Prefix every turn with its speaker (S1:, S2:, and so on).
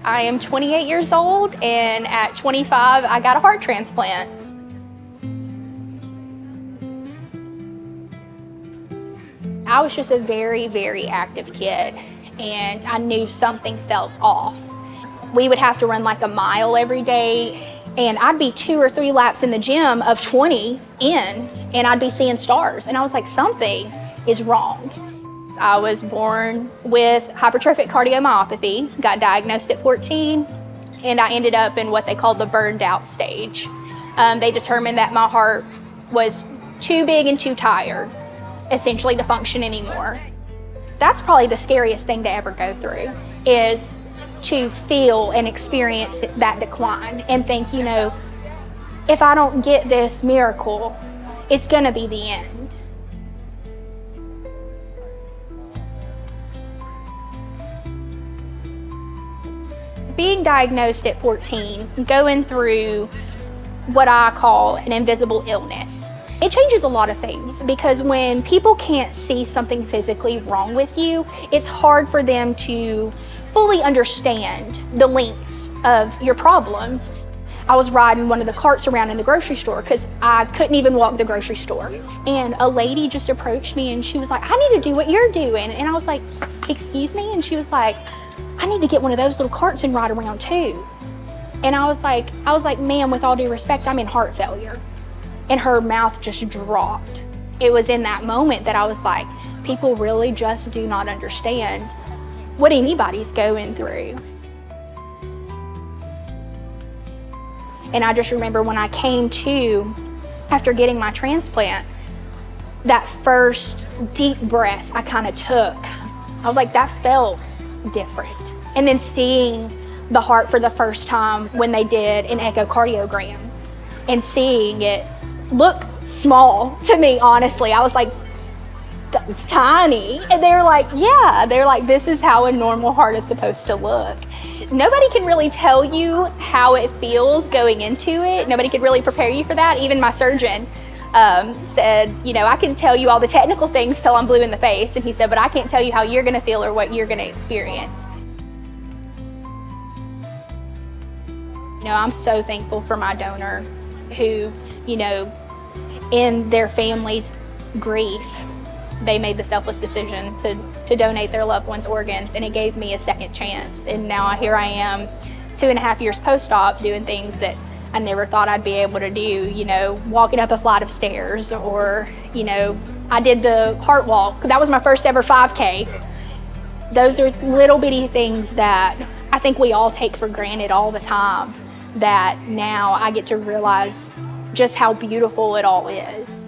S1: I am 28 years old, and at 25, I got a heart transplant. I was just a very, very active kid, and I knew something felt off. We would have to run like a mile every day, and I'd be 2 or 3 laps in the gym of 20 in, and I'd be seeing stars, and I was like, something is wrong. I was born with hypertrophic cardiomyopathy, got diagnosed at 14, and I ended up in what they call the burned out stage. They determined that my heart was too big and too tired, essentially, to function anymore. That's probably the scariest thing to ever go through, is to feel and experience that decline and think, you know, if I don't get this miracle, it's gonna be the end. Being diagnosed at 14, going through what I call an invisible illness, it changes a lot of things, because when people can't see something physically wrong with you, it's hard for them to fully understand the lengths of your problems. I was riding one of the carts around in the grocery store because I couldn't even walk the grocery store. And a lady just approached me and she was like, I need to do what you're doing. And I was like, excuse me? And she was like, I need to get one of those little carts and ride around too. And I was like, ma'am, with all due respect, I'm in heart failure. And her mouth just dropped. It was in that moment that I was like, people really just do not understand what anybody's going through. And I just remember when I came to, after getting my transplant, that first deep breath I kind of took, I was like, that felt different. And then seeing the heart for the first time when they did an echocardiogram and seeing it look small to me, honestly, I was like, that's tiny. And they were like, yeah, they're like, this is how a normal heart is supposed to look. Nobody can really tell you how it feels going into it. Nobody could really prepare you for that. Even my surgeon said, you know, I can tell you all the technical things till I'm blue in the face. And he said, but I can't tell you how you're gonna feel or what you're gonna experience. You know, I'm so thankful for my donor who, you know, in their family's grief, they made the selfless decision to donate their loved one's organs, and it gave me a second chance. And now here I am, 2.5 years post-op, doing things that I never thought I'd be able to do, you know, walking up a flight of stairs, or, you know, I did the heart walk. That was my first ever 5K. Those are little bitty things that I think we all take for granted all the time, that now I get to realize just how beautiful it all is.